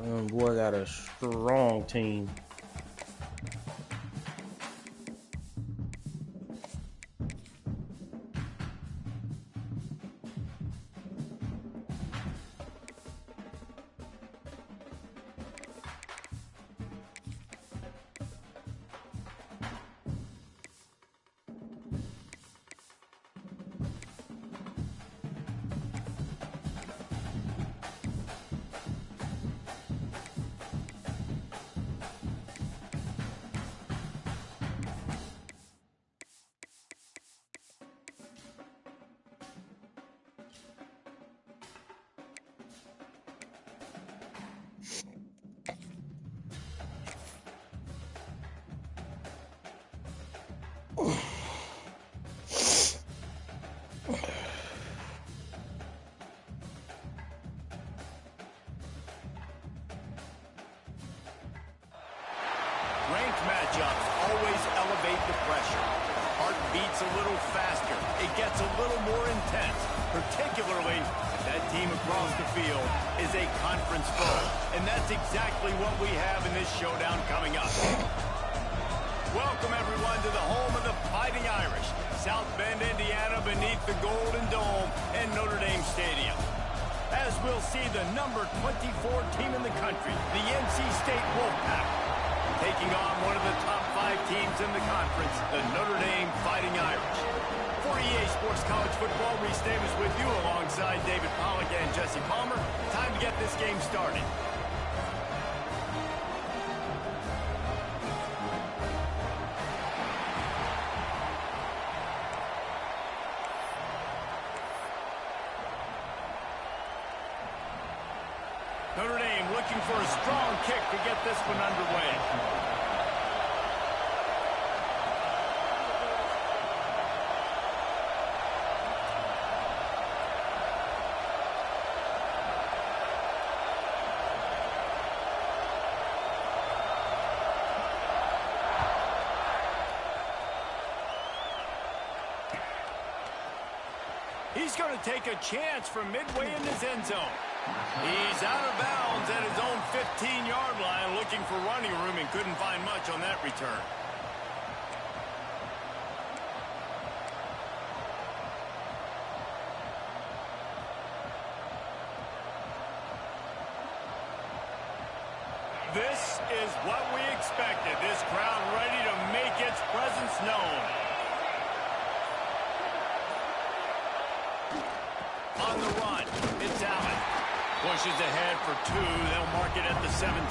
Boy got a strong team. Ranked matchups always elevate the pressure. Heart beats a little faster. It gets a little more intense, particularly if that team across the field is a conference foe. And that's exactly what we have in this showdown coming up. Welcome, everyone, to the home of the Fighting Irish, South Bend, Indiana, beneath the Golden Dome and Notre Dame Stadium. As we'll see the number 24 team in the country, the NC State Wolfpack, taking on one of the top 5 teams in the conference, the Notre Dame Fighting Irish. For EA Sports College Football, Reese Davis with you alongside David Pollack and Jesse Palmer. Time to get this game started. Notre Dame looking for a strong kick to get this one underway. He's going to take a chance from midway in his end zone. He's out of bounds at his own 15-yard line, looking for running room and couldn't find much on that return. This is what we expected. This crowd ready to make its presence known. On the run, it's Allen. Pushes ahead for 2. They'll mark it at the 17.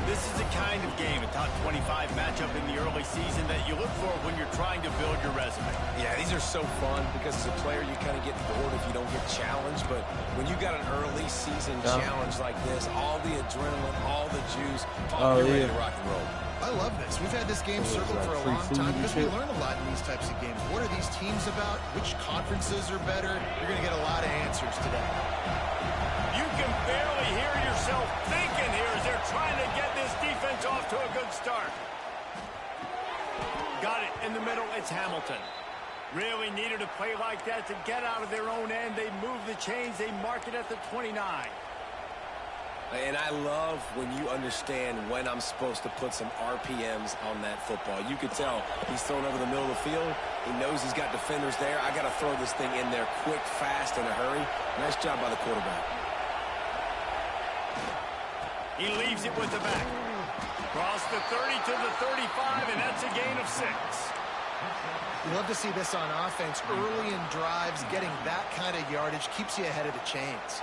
This is the kind of game, a top 25 matchup in the early season, that you look for when you're trying to build your resume. Yeah, these are so fun because as a player, you kind of get bored if you don't get challenged. But when you got an early season challenge like this, all the adrenaline, all the juice, you're ready to rock and roll. I love this. We've had this game circled for a long time because we learn a lot in these types of games. What are these teams about? Which conferences are better? You're going to get a lot of answers today. You can barely hear yourself thinking here as they're trying to get this defense off to a good start. Got it in the middle. It's Hamilton. Really needed a play like that to get out of their own end. They move the chains. They mark it at the 29. And I love when you understand when I'm supposed to put some RPMs on that football. You could tell he's thrown over the middle of the field. He knows he's got defenders there. I got to throw this thing in there quick, fast, in a hurry. Nice job by the quarterback. He leaves it with the back. Cross the 30 to the 35, and that's a gain of 6. You love to see this on offense. Early in drives, getting that kind of yardage keeps you ahead of the chains.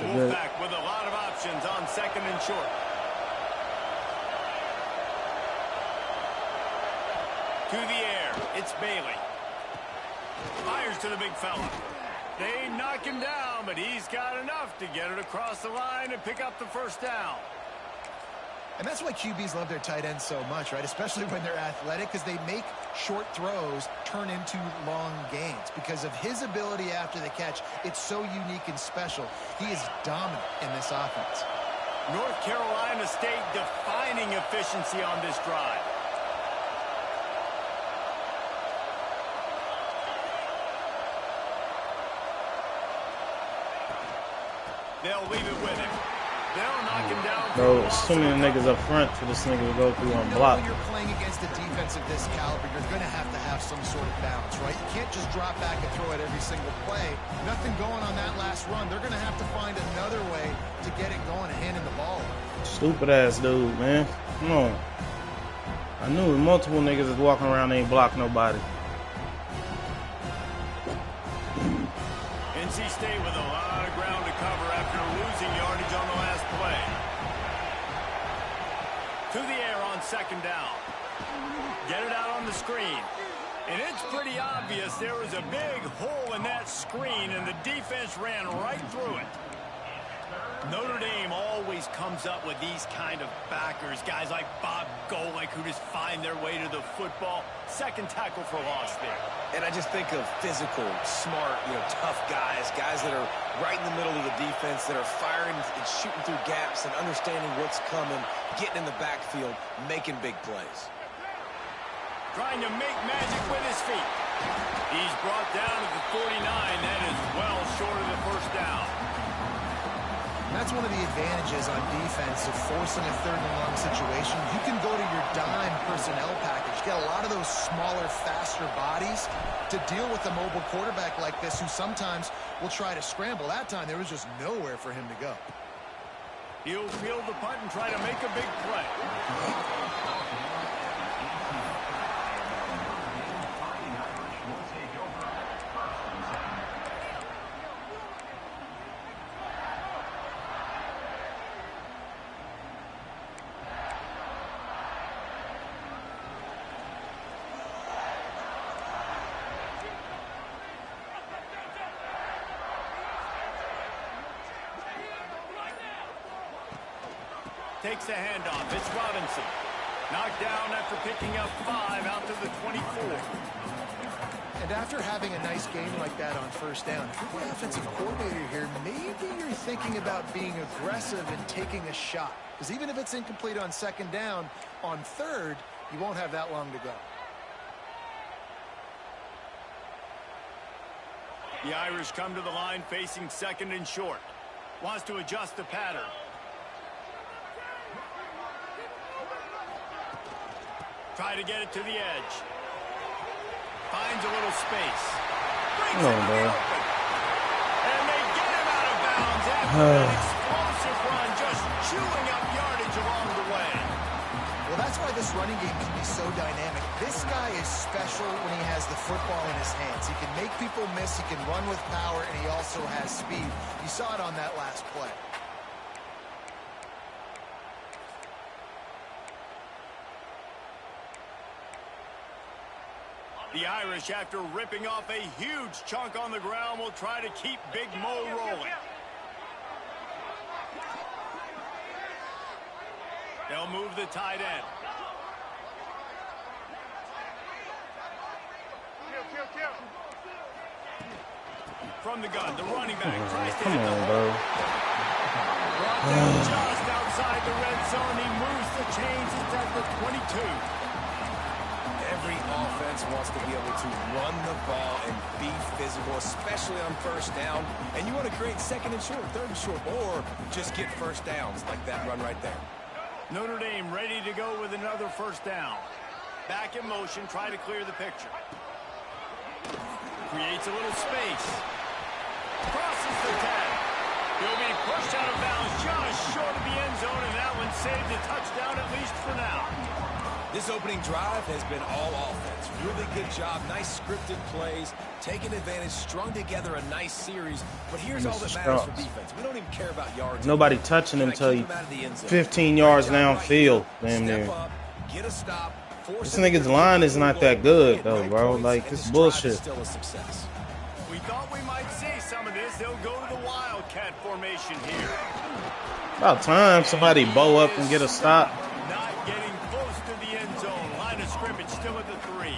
Wolfpack with a lot of options on 2nd and short. To the air, it's Bailey. Fires to the big fella. They knock him down, but he's got enough to get it across the line and pick up the first down. And that's why QBs love their tight ends so much, right? Especially when they're athletic, because they make short throws turn into long gains. Because of his ability after the catch, it's so unique and special. He is dominant in this offense. North Carolina State defining efficiency on this drive. They'll leave it with him. They'll knock him down. Bro, there's too many niggas up front for this nigga to go through and block. When you're playing against a defense of this caliber, you're going to have some sort of balance, right? You can't just drop back and throw it every single play. Nothing going on that last run. They're going to have to find another way to get it going and handing the ball. Stupid ass dude, man. Come on. I knew multiple niggas is walking around, they ain't block nobody. NC State with a lot of ground to cover after losing yardage on the last play. To the air on second down. Get it out on the screen. And it's pretty obvious there was a big hole in that screen, and the defense ran right through it. Notre Dame always comes up with these kind of backers, guys like Bob Golick who just find their way to the football. Second tackle for loss there. And I just think of physical, smart, tough guys that are right in the middle of the defense, that are firing and shooting through gaps and understanding what's coming, getting in the backfield, making big plays. Trying to make magic with his feet. He's brought down at the 49. That is well short of the first down. That's one of the advantages on defense of forcing a third and long situation. You can go to your dime personnel package. Get a lot of those smaller, faster bodies to deal with a mobile quarterback like this who sometimes will try to scramble. That time there was just nowhere for him to go. He'll field the punt and try to make a big play. Takes a handoff. It's Robinson. Knocked down after picking up 5 out to the 24. And after having a nice game like that on first down, if you're the offensive coordinator here, maybe you're thinking about being aggressive and taking a shot. Because even if it's incomplete on second down, on third, you won't have that long to go. The Irish come to the line facing second and short. Wants to adjust the pattern. Try to get it to the edge. Finds a little space. Brings it open. And they get him out of bounds after an explosive run, just chewing up yardage along the way. Well, that's why this running game can be so dynamic. This guy is special when he has the football in his hands. He can make people miss, he can run with power, and he also has speed. You saw it on that last play. The Irish, after ripping off a huge chunk on the ground, will try to keep Big Mo rolling. They'll move the tight end. From the gun, the running back tries to hit the hole. Brought down just outside the red zone. He moves the chains. It's at the 22. Every offense wants to be able to run the ball and be physical, especially on first down. And you want to create second and short, third and short, or just get first downs like that run right there. Notre Dame ready to go with another first down. Back in motion, try to clear the picture. Creates a little space. Crosses the tag. He'll be pushed out of bounds just short of the end zone, and that one saved a touchdown at least for now. This opening drive has been all offense. Really good job. Nice scripted plays. Taking advantage. Strung together a nice series. But here's all that matters for defense. We don't even care about yards. Nobody touching him until you 15 yards downfield. Damn near. Get a stop. This nigga's line is not that good, though, bro. Like, this bullshit. Still a success. We thought we might see some of this. They'll go to the Wildcat formation here. About time somebody bow up and get a stop. Not getting close to the end zone. Line of scrimmage still at the 3.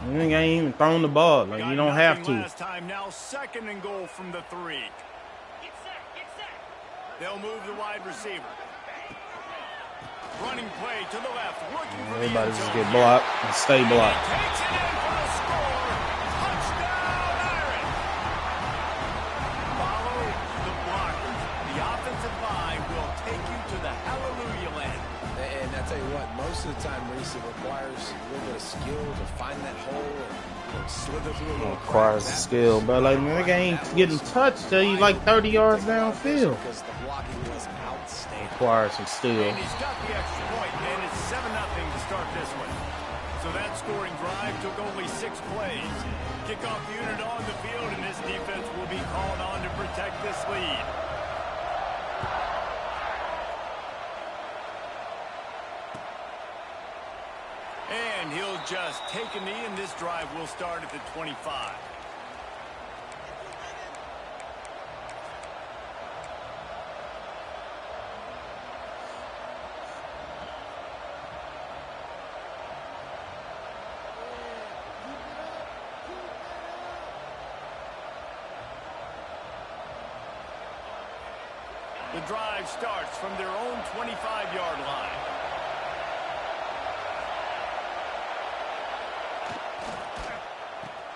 Nigga ain't even thrown the ball. Like, you don't have to. Last time, now 2nd and goal from the 3. They'll move the wide receiver. Running play to the left, looking for everybody just get blocked and stay blocked. He takes it in for the score. Touchdown, Irish. Follow the blockers. The offensive line will take you to the hallelujah land. And I tell you what, most of the time, Reese, it requires a little bit of skill to find that hole and slither through a little requires skill, but like nigga ain't getting touched till you like 30 yards downfield. Because the blocking was outstanding. Requires some skill. And he's got the extra point, and it's 7-0 to start this one. So that scoring drive took only 6 plays. Kickoff unit on the field, and this defense will be called on to protect this lead. And he'll just take a knee, and this drive will start at the 25. The drive starts from their own 25-yard line.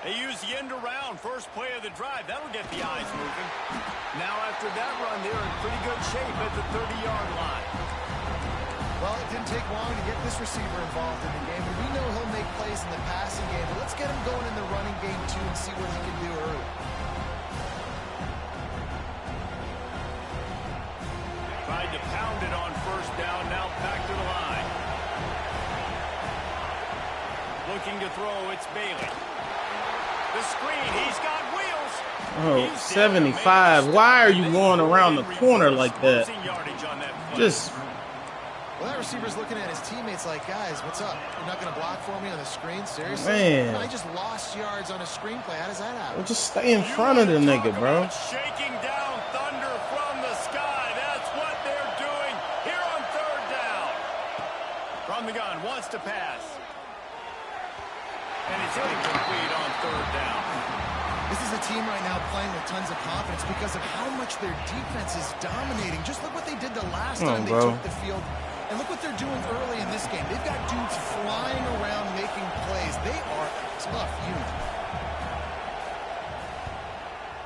They use the end around. First play of the drive. That'll get the eyes moving. Now after that run, they're in pretty good shape at the 30-yard line. Well, it didn't take long to get this receiver involved in the game. We know he'll make plays in the passing game, but let's get him going in the running game, too, and see what he can do early. Tried to pound it on first down, now back to the line. Looking to throw, it's Bailey. The screen, he's got wheels. Oh, 75. Why are you going around the corner like that? Just... Well, that receiver's looking at his teammates like, guys, what's up? You're not going to block for me on the screen? Seriously? Man. I just lost yards on a screenplay. How does that happen? Well, just stay in front of the nigga, bro. Shaking down thunder from the sky. That's what they're doing here on 3rd down. From the gun, wants to pass. And it's incomplete on 3rd down. This is a team right now playing with tons of confidence because of how much their defense is dominating. Just look what they did the last time they took the field. And look what they're doing early in this game. They've got dudes flying around making plays. They are a tough unit.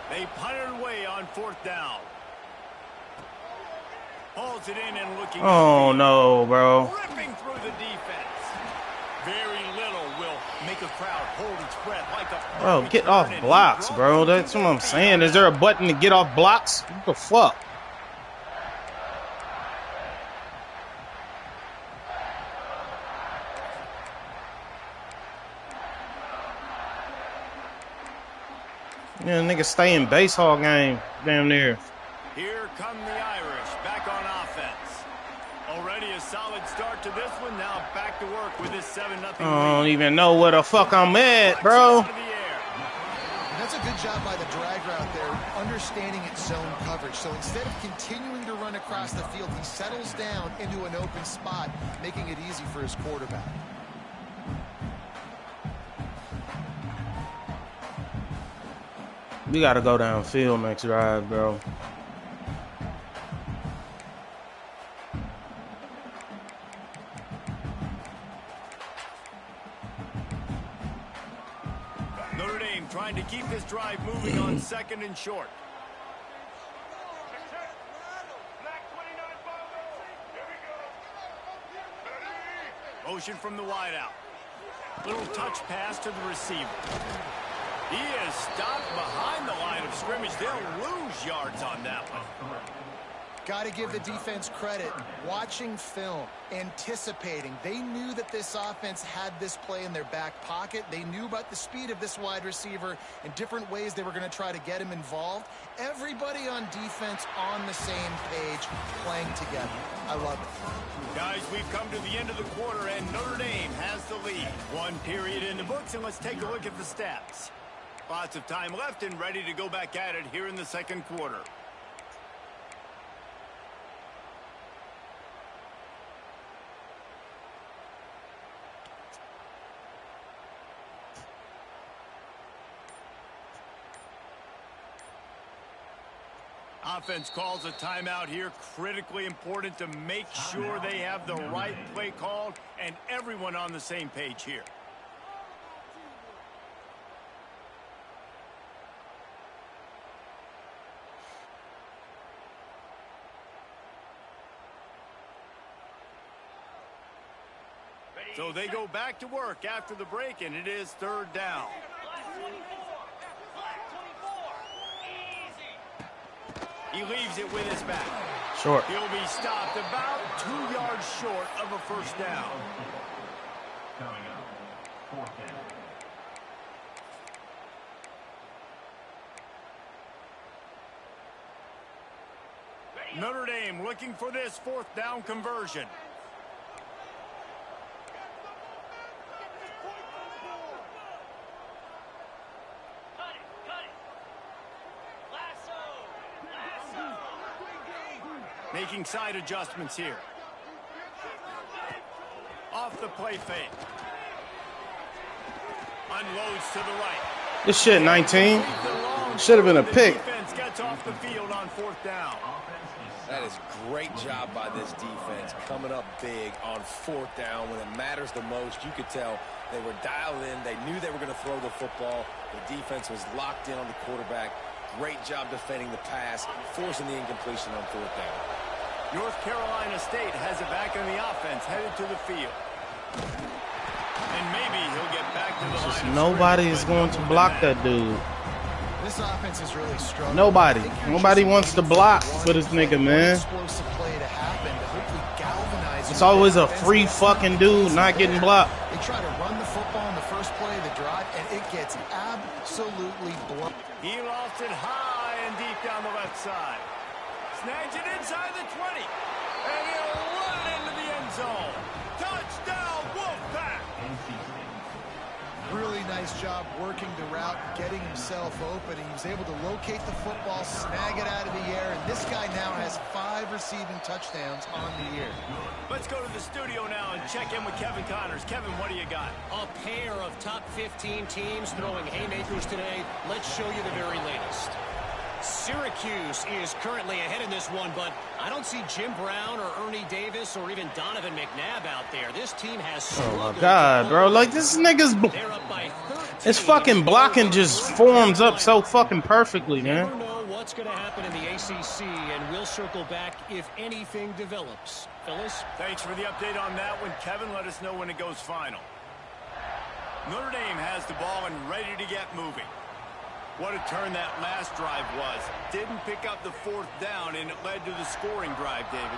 They punted away on 4th down. Hauls it in and looking. Oh, no, bro. Ripping through the defense. Very little will make a crowd hold its breath like a... Bro, get off blocks, bro. That's what I'm saying. Is there a button to get off blocks? What the fuck? Yeah, nigga stay in baseball game down there. Here come the Irish back on offense. Already a solid start to this one. Now back to work with this 7-0 lead. I don't even know where the fuck I'm at, bro. That's a good job by the drag route there, understanding its zone coverage. So instead of continuing to run across the field, he settles down into an open spot, making it easy for his quarterback. We gotta go downfield next drive, bro. Notre Dame trying to keep this drive moving on 2nd and short. Motion from the wideout. Little touch pass to the receiver. He is stopped behind the line of scrimmage. They'll lose yards on that one. Got to give the defense credit. Watching film, anticipating. They knew that this offense had this play in their back pocket. They knew about the speed of this wide receiver and different ways they were going to try to get him involved. Everybody on defense on the same page, playing together. I love it. Guys, we've come to the end of the quarter, and Notre Dame has the lead. 1 period in the books, and let's take a look at the stats. Lots of time left and ready to go back at it here in the 2nd quarter. Offense calls a timeout here. Critically important to make sure they have the right play called and everyone on the same page here. So they go back to work after the break, and it is third down. He leaves it with his back. Short. He'll be stopped about 2 yards short of a first down. Notre Dame looking for this fourth down conversion. Making side adjustments here. Off the play fake. Unloads to the right. This shit 19. Should have been a pick. Defense gets off the field on fourth down. That is great job by this defense, coming up big on fourth down when it matters the most. You could tell they were dialed in. They knew they were going to throw the football. The defense was locked in on the quarterback. Great job defending the pass, forcing the incompletion on fourth down. North Carolina State has it back in the offense, headed to the field. And maybe he'll get back to the line. Nobody is going to block that dude. This offense is really struggling. Nobody wants to block for this nigga, man. Explosive play to happen to hopefully galvanize. It's always a free fucking dude not getting blocked. They try to run the football in the first play of the drive, and it gets absolutely blown. He lost it high and deep down the left side. Snags it inside the 20. And he'll run it into the end zone. Touchdown, Wolfpack! Really nice job working the route, getting himself open. He was able to locate the football, snag it out of the air, and this guy now has 5 receiving touchdowns on the year. Let's go to the studio now and check in with Kevin Connors. Kevin, what do you got? A pair of top 15 teams throwing haymakers today. Let's show you the very latest. Syracuse is currently ahead in this one, but I don't see Jim Brown or Ernie Davis or even Donovan McNabb out there. This team has Oh my God, bro! Like this nigga's, they're up by 13. his fucking blocking just forms up so fucking perfectly, man. Never know what's going to happen in the ACC, and we'll circle back if anything develops. Phyllis? Thanks for the update on that one, Kevin. Let us know when it goes final. Notre Dame has the ball and ready to get moving. What a turn that last drive was. Didn't pick up the fourth down, and it led to the scoring drive, David.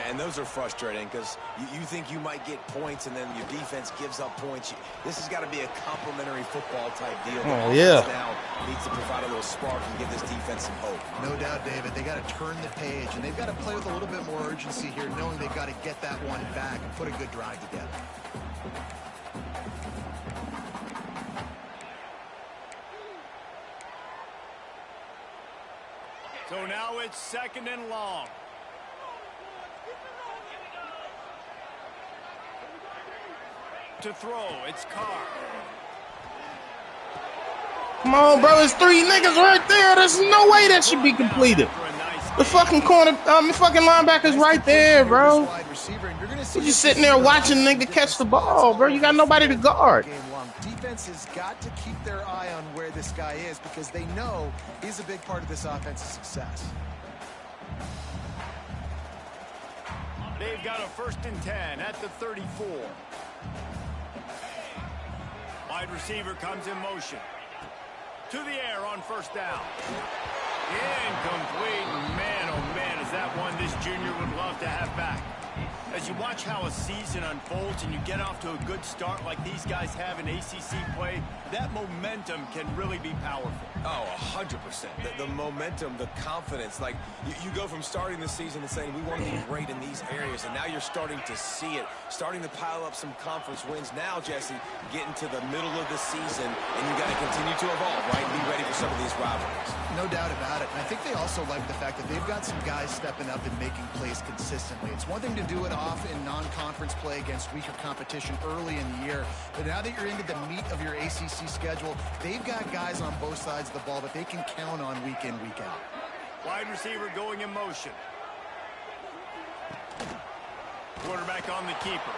And those are frustrating because you think you might get points, and then your defense gives up points. This has got to be a complimentary football type deal. Oh, yeah. Now needs to provide a little spark and give this defense some hope. No doubt, David. They got to turn the page, and they've got to play with a little bit more urgency here, knowing they've got to get that one back and put a good drive together. So now it's second and long. To throw, it's Carr. Come on, bro! There's 3 niggas right there. There's no way that should be completed. The fucking the fucking linebacker's right there, bro. You're just sitting there watching nigga catch the ball, bro. You got nobody to guard. Defense has got to keep their eye on where this guy is because they know he's a big part of this offense's success. They've got a 1st and 10 at the 34. Wide receiver comes in motion. To the air on 1st down. Incomplete. Man, oh man, is that one this junior would love to have back. As you watch how a season unfolds and you get off to a good start like these guys have in ACC play, that momentum can really be powerful. Oh, 100%. The momentum, the confidence. Like, you go from starting the season and saying, we want to be great in these areas, and now you're starting to see it, starting to pile up some conference wins. Now, Jesse, getting to the middle of the season, and you got to continue to evolve, right? Be ready for some of these rivalries. No doubt about it. And I think they also like the fact that they've got some guys stepping up and making plays consistently. It's one thing to do it off in non-conference play against weaker competition early in the year, but now that you're into the meat of your ACC schedule, they've got guys on both sides of the ball that they can count on week in, week out. Wide receiver going in motion. Quarterback on the keeper.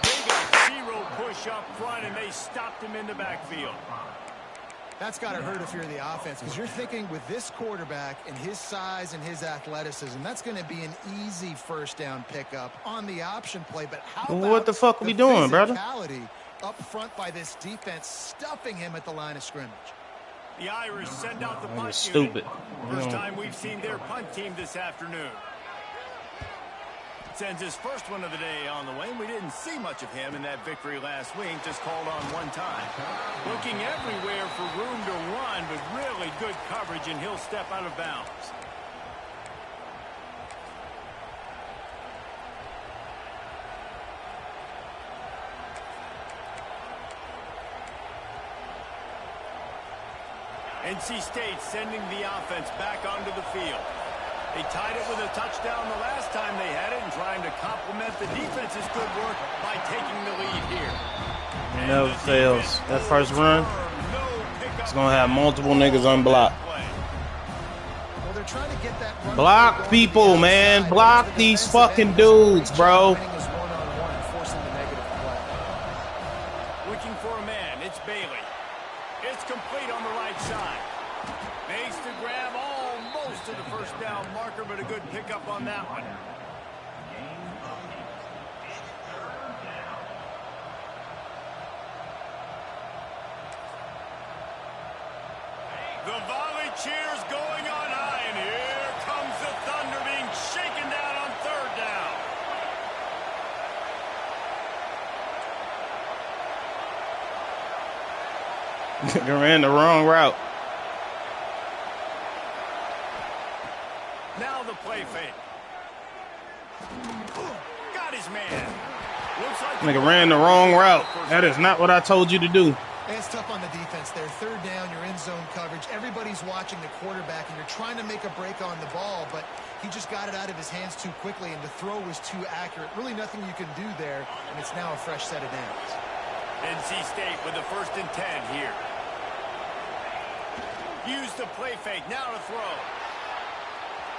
They got zero push up front, and they stopped him in the backfield. That's got to hurt if you're the offense, because you're thinking with this quarterback and his size and his athleticism, that's going to be an easy first down pickup on the option play. But how about what the fuck are we doing, brother? Up front by this defense, stuffing him at the line of scrimmage. The Irish send out the punt stupid. First time we've seen their punt team this afternoon. Sends his first one of the day on the way. We didn't see much of him in that victory last week, just called on one time. Looking everywhere for room to run, but really good coverage, and he'll step out of bounds. NC State sending the offense back onto the field. They tied it with a touchdown the last time they had it, and trying to complement the defense's good work by taking the lead here. Never fails. That first run, it's going to have multiple niggas unblocked. Well, they're trying to get that run. Block people, man. Block these fucking dudes, bro. Looking for a man. It's Bailey. It's complete on the right side. Makes the grab almost to the first down marker, but a good pickup on that one. The volley cheers going on high, and here comes the Thunder being shaken down on third down. They ran the wrong route. Now the play fake. Got his man. Looks like Nigga ran the wrong route. That is not what I told you to do. It's tough on the defense there. Third down, you're in zone coverage. Everybody's watching the quarterback, and you're trying to make a break on the ball, but he just got it out of his hands too quickly, and the throw was too accurate. Really nothing you can do there, and it's now a fresh set of downs. NC State with the 1st and 10 here. Use the play fake. Now to throw.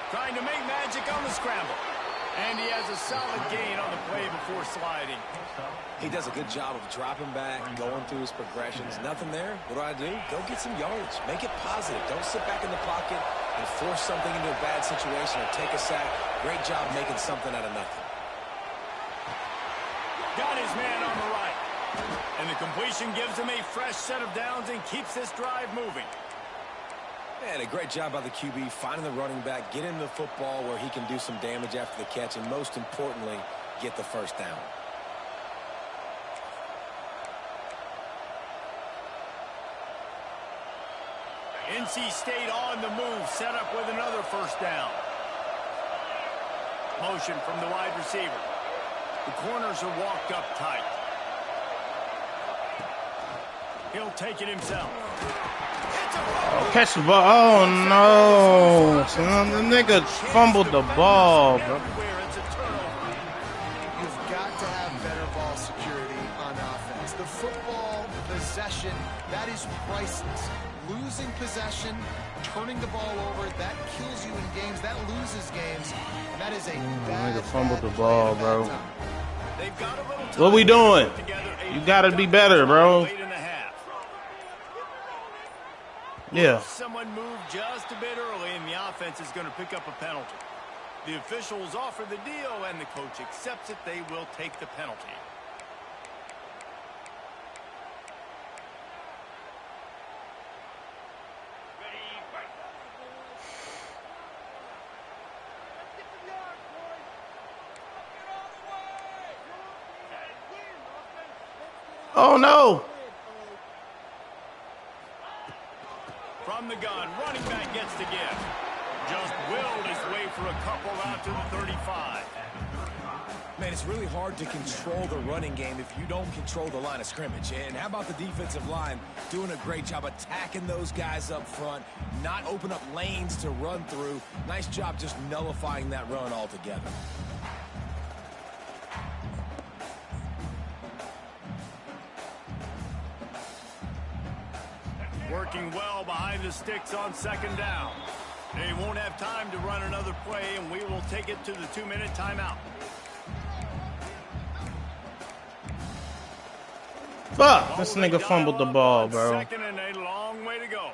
Trying to make magic on the scramble. And he has a solid gain on the play before sliding. He does a good job of dropping back, going through his progressions. Nothing there. What do? Go get some yards. Make it positive. Don't sit back in the pocket and force something into a bad situation or take a sack. Great job making something out of nothing. Got his man on the right. And the completion gives him a fresh set of downs and keeps this drive moving. And a great job by the QB finding the running back, get him the football where he can do some damage after the catch, and most importantly, get the first down. NC State on the move, set up with another first down. Motion from the wide receiver. The corners are walked up tight. He'll take it himself. Oh, catch the ball. Oh, no. Son, the nigga fumbled the ball, bro. You've got to have better ball security on offense. The football possession, that is priceless. Losing possession, turning the ball over, that kills you in games. That loses games. And that is a bad nigga fumbled the ball, bro. What we doing? You got to be better, bro. Yeah. Someone moved just a bit early, and the offense is going to pick up a penalty. The officials offer the deal, and the coach accepts it. They will take the penalty. Oh, no. From the gun, running back gets the gift. Just willed his way for a couple out to the 35. Man, it's really hard to control the running game if you don't control the line of scrimmage. And how about the defensive line doing a great job attacking those guys up front, not open up lanes to run through. Nice job just nullifying that run altogether. Working well behind the sticks on second down. They won't have time to run another play, and we will take it to the 2-minute timeout. Fuck, this nigga fumbled the ball, bro. Second and a long way to go.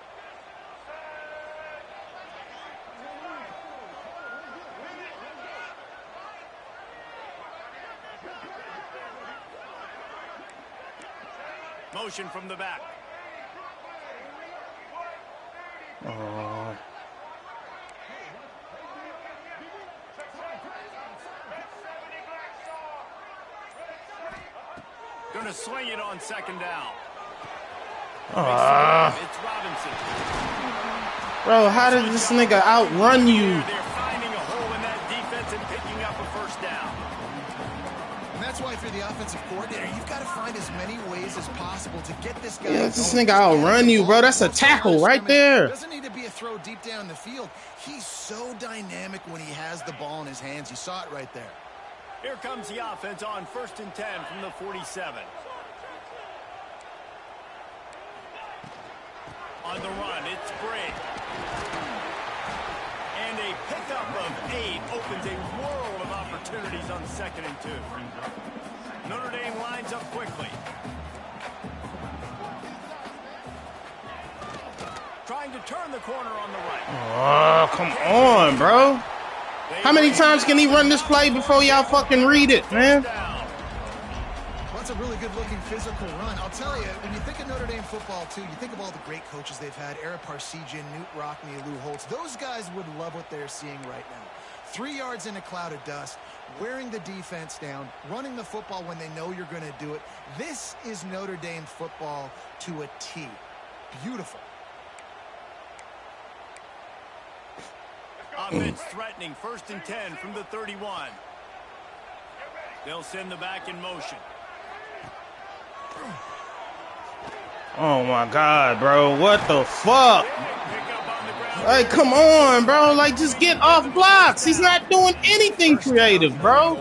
Motion from the back. Gonna swing it on second down. It's Robinson. Bro, how did this nigga outrun you? They're finding a hole in that defense and picking up a first down. And that's why, if you're the offensive coordinator, you've got to find as many ways as possible to get this guy. Yeah, this nigga outrun you, bro. That's a tackle right there. Doesn't need to be a throw deep down the field. He's so dynamic when he has the ball in his hands. You saw it right there. Here comes the offense on 1st and 10 from the 47. On the run, it's Briggs. And a pickup of 8 opens a world of opportunities on 2nd and 2. Notre Dame lines up quickly. Trying to turn the corner on the right. Oh, come on, bro. How many times can he run this play before y'all fucking read it, man? Well, that's a really good-looking physical run. I'll tell you, when you think of Notre Dame football, too, you think of all the great coaches they've had, Eric Parsegian, Newt Rockne, Lou Holtz. Those guys would love what they're seeing right now. 3 yards in a cloud of dust, wearing the defense down, running the football when they know you're going to do it. This is Notre Dame football to a T. Beautiful. Offense threatening 1st and 10 from the 31. They'll send the back in motion. Oh my God, bro. What the fuck? Like, come on, bro. Like, just get off blocks. He's not doing anything creative, bro.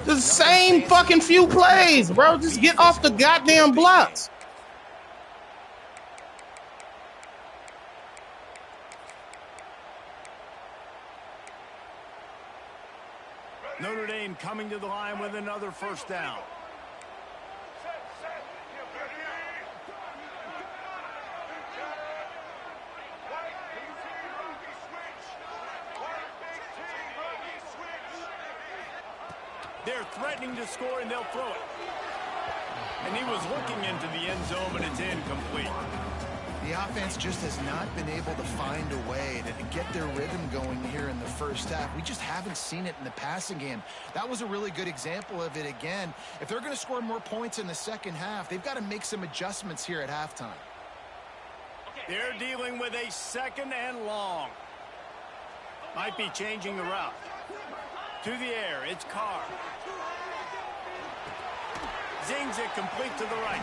The same fucking few plays, bro. Just get off the goddamn blocks. Notre Dame coming to the line with another first down. They're threatening to score, and they'll throw it. And he was looking into the end zone, but it's incomplete. The offense just has not been able to find a way to get their rhythm going here in the first half. We just haven't seen it in the passing game. That was a really good example of it again. If they're going to score more points in the second half, they've got to make some adjustments here at halftime. They're dealing with a 2nd and long. Might be changing the route. To the air, it's Carr. Zings it complete to the right.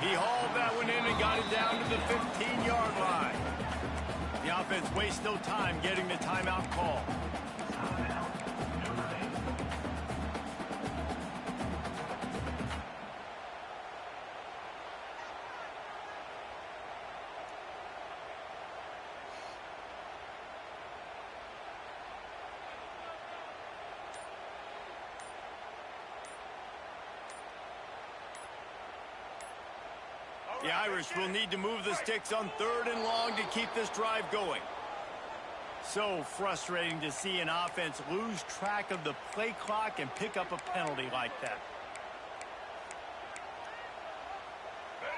He hauled that one in and got it down to the 15-yard line. The offense wastes no time getting the timeout call. The Irish will need to move the sticks on 3rd and long to keep this drive going. So frustrating to see an offense lose track of the play clock and pick up a penalty like that.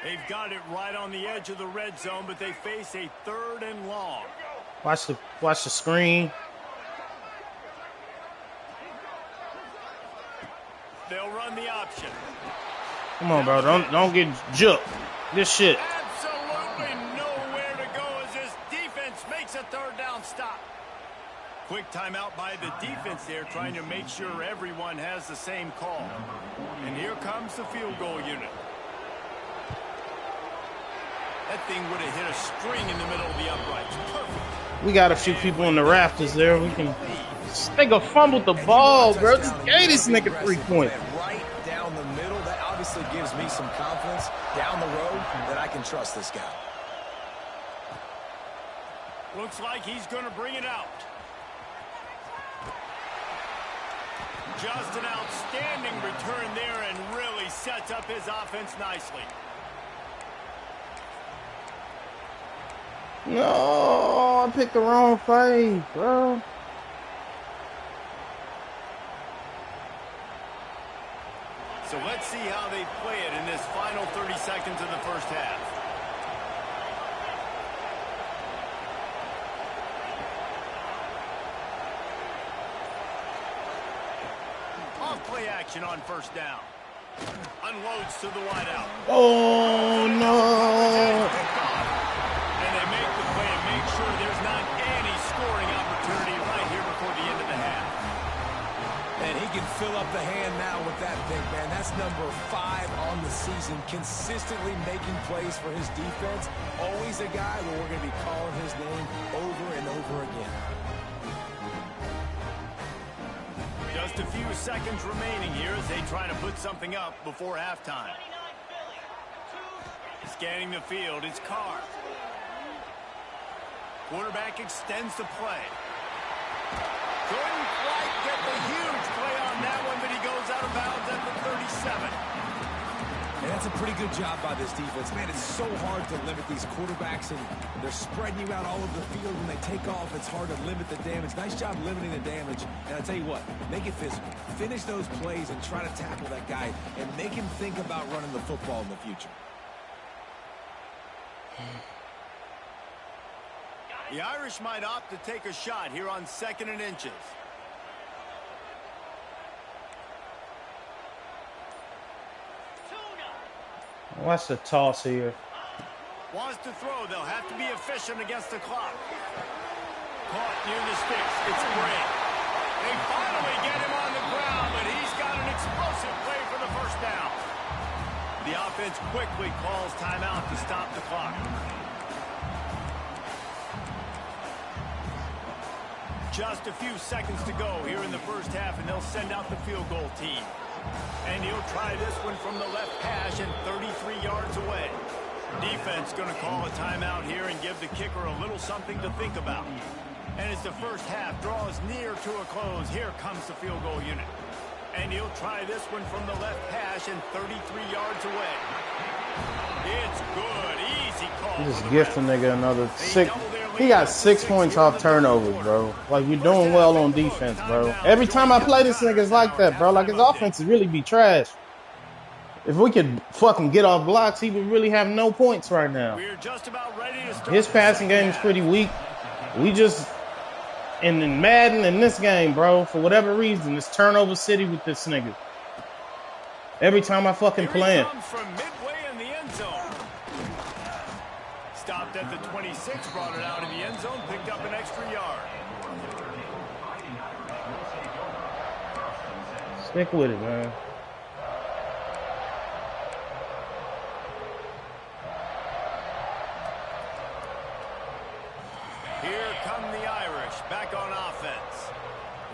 They've got it right on the edge of the red zone, but they face a 3rd and long. Watch the screen. They'll run the option. Come on, bro. Don't get juked. This shit. Absolutely nowhere to go as this defense makes a 3rd down stop. Quick timeout by the defense there, trying to make sure everyone has the same call. And here comes the field goal unit. That thing would have hit a string in the middle of the uprights. Perfect. We got a few people in the rafters there. We can. This nigga fumbled the ball, bro. Just gave this nigga 3 points. Right down the middle. That obviously gives me some confidence down the road that I can trust this guy. Looks like he's going to bring it out. Just an outstanding return there and really sets up his offense nicely. No, I picked the wrong play, bro. So let's see how they play it in this final 30 seconds of the first half. Off-play action on first down. Unloads to the wideout. Oh, no. And they make the play and make sure there's not any scoring opportunity right here before the end of the half. And he can fill up the hand now with that pick, man. That's number 5 on the season, consistently making plays for his defense. Always a guy where we're going to be calling his name over and over again. Just a few seconds remaining here as they try to put something up before halftime. Scanning the field, it's Carr. Quarterback extends the play. Couldn't quite get the huge play on that one, but he goes out of bounds at the 37. And that's a pretty good job by this defense. Man, it's so hard to limit these quarterbacks, and they're spreading you out all over the field. When they take off, it's hard to limit the damage. Nice job limiting the damage. And I tell you what, make it physical. Finish those plays and try to tackle that guy and make him think about running the football in the future. The Irish might opt to take a shot here on 2nd and inches. Watch the toss here. Wants to throw. They'll have to be efficient against the clock. Caught near the sticks. It's great. They finally get him on the ground, but he's got an explosive play for the first down. The offense quickly calls timeout to stop the clock. Just a few seconds to go here in the first half, and they'll send out the field goal team. And he'll try this one from the left hash and 33 yards away. Defense going to call a timeout here and give the kicker a little something to think about. And as the first half draws near to a close, here comes the field goal unit. And he'll try this one from the left hash and 33 yards away. It's good. Easy call. Just gift the nigga another 6. He got 6 points off turnovers, bro. Like, you're doing well on defense, bro. Every time I play this nigga, it's like that, bro. Like, his offense really be trash. If we could fucking get off blocks, he would really have no points right now. We're just about ready to start. His passing game is pretty weak. We just, and in Madden in this game, bro, for whatever reason, it's turnover city with this nigga. Every time I fucking play him. From midway in the end zone. Stopped at the 26, brought it out in the end zone, picked up an extra yard. Stick with it, man. Here come the Irish, back on offense.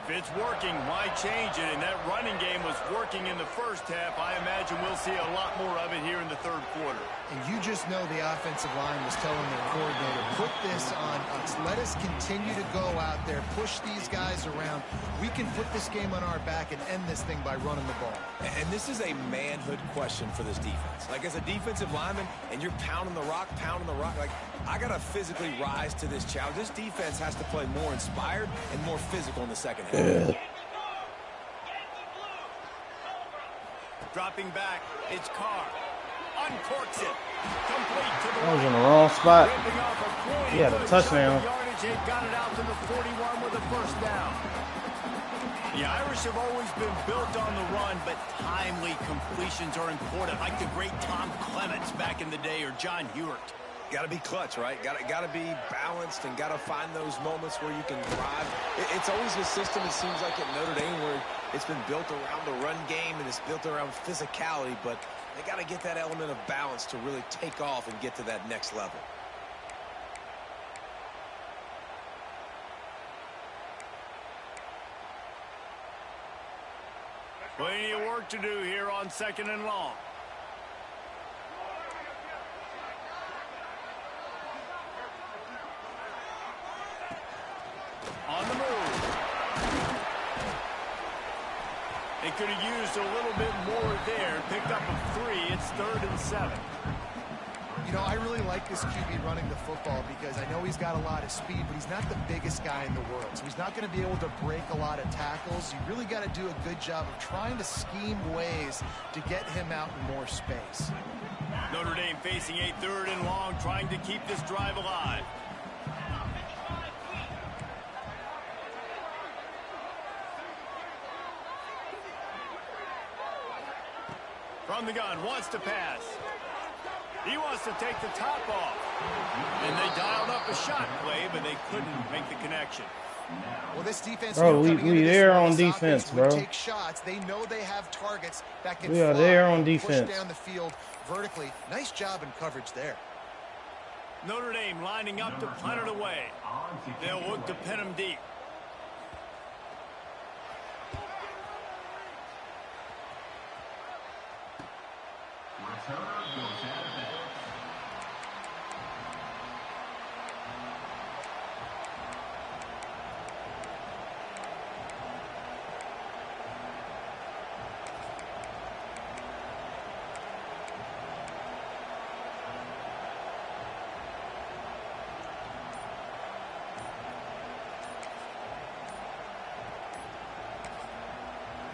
If it's working, why change it? And that running game was working in the first half. I imagine we'll see a lot more of it here in the third quarter. And you just know the offensive line was telling their coordinator, put this on us. Let us continue to go out there, push these guys around. We can put this game on our back and end this thing by running the ball. And this is a manhood question for this defense. Like, as a defensive lineman, and you're pounding the rock, like, I got to physically rise to this challenge. This defense has to play more inspired and more physical in the second half. Dropping back, it's Carr. Uncorks it. Complete to the I was in the wrong spot. He had a touchdown. Got it out to the 41 with a first down. The Irish have always been built on the run, but timely completions are important, like the great Tom Clements back in the day or John Hewart. Got to be clutch, right? Got to be balanced and got to find those moments where you can drive. It's always a system, it seems like, at Notre Dame where it's been built around the run game and it's built around physicality, but they got to get that element of balance to really take off and get to that next level. Plenty of work to do here on 2nd and long. They could have used a little bit more there. Picked up a 3. It's 3rd and 7. You know, I really like this QB running the football because I know he's got a lot of speed, but he's not the biggest guy in the world. So he's not going to be able to break a lot of tackles. You really got to do a good job of trying to scheme ways to get him out in more space. Notre Dame facing a 3rd and long, trying to keep this drive alive. From the gun, wants to pass. He wants to take the top off. And they dialed up a shot play, but they couldn't make the connection. Well, this defense, bro, we there on defense, bro. Take shots. They know they have targets that can we are there on defense. Push down the field vertically. Nice job in coverage there. Notre Dame lining up to punt it away. They'll look to pin him deep.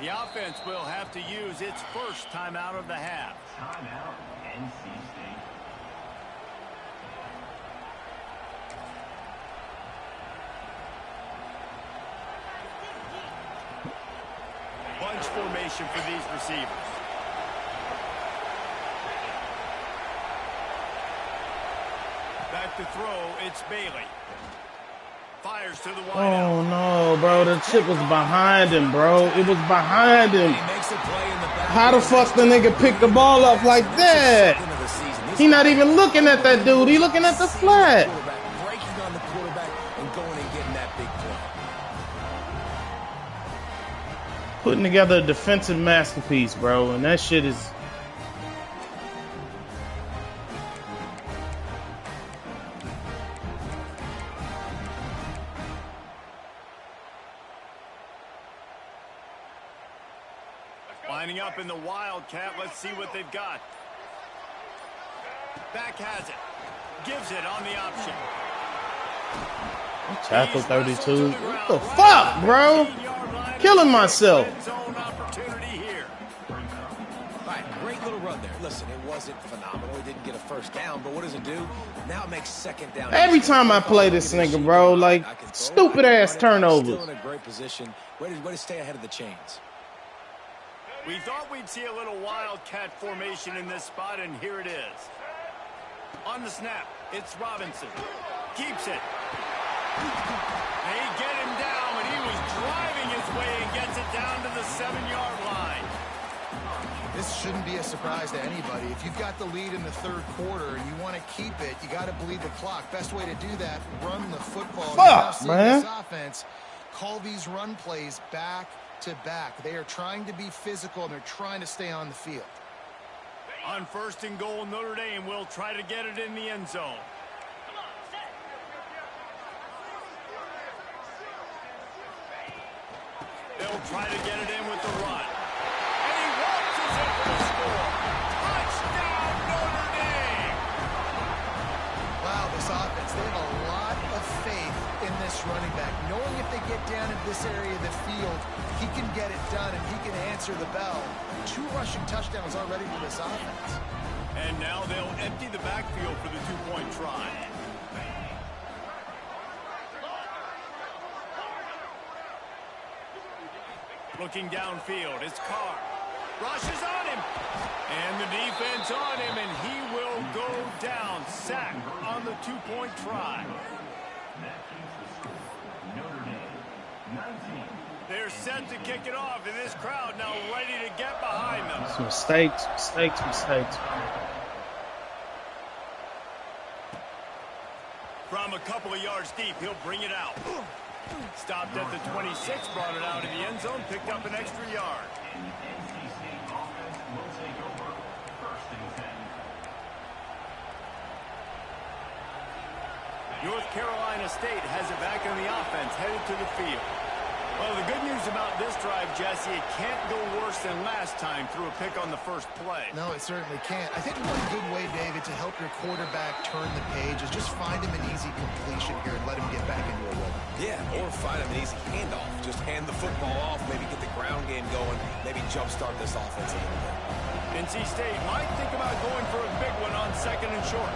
The offense will have to use its first timeout of the half. Timeout, NC State. Bunch formation for these receivers. Back to throw, it's Bailey. Fires to the wideout. Oh no, bro, the chip was behind him, bro. It was behind him. How the fuck the nigga picked the ball up like that? He not even looking at that dude. He looking at the flat. Breaking on the quarterback and going and getting that big play. Putting together a defensive masterpiece, bro, and that shit is. Lining up in the Wildcat. Let's see what they've got. Back has it. Gives it on the option. Tackle 32. What the fuck, bro? Killing myself. Right, great little run there. Listen, it wasn't phenomenal. He didn't get a first down, but what does it do? Now it makes second down. Every time I play this nigga, bro, like stupid ass turnovers. Still in a great position. Way to stay ahead of the chains. We thought we'd see a little Wildcat formation in this spot, and here it is. On the snap, it's Robinson. Keeps it. They get him down, and he was driving his way and gets it down to the 7-yard line. This shouldn't be a surprise to anybody. If you've got the lead in the third quarter and you want to keep it, you got to bleed the clock. Best way to do that, run the football. Fuck, man. This offense call these run plays back to back. They are trying to be physical, and they're trying to stay on the field. On 1st and goal, Notre Dame will try to get it in the end zone. They'll try to get it in with the run. And he waltzes it for the score. Touchdown, Notre Dame! Wow, this offense, they have a lot of faith in this running back. Knowing if they get down in this area of the field, he can get it done and he can answer the bell. 2 rushing touchdowns already for this offense. And now they'll empty the backfield for the 2-point try. Looking downfield, it's Carr. Rushes on him. And the defense on him, and he will go down. Sack on the 2-point try. They're set to kick it off, and this crowd now ready to get behind them. Some mistakes. From a couple of yards deep, he'll bring it out. Stopped at the 26, brought it out in the end zone, picked up an extra yard. North Carolina State has it back on the offense, headed to the field. Well, the good news about this drive, Jesse, it can't go worse than last time through a pick on the first play. No, it certainly can't. I think one good way, David, to help your quarterback turn the page is just find him an easy completion here and let him get back into a rhythm. Yeah, or find him an easy handoff. Just hand the football off, maybe get the ground game going, maybe jumpstart this offense a little bit. NC State might think about going for a big one on 2nd and short.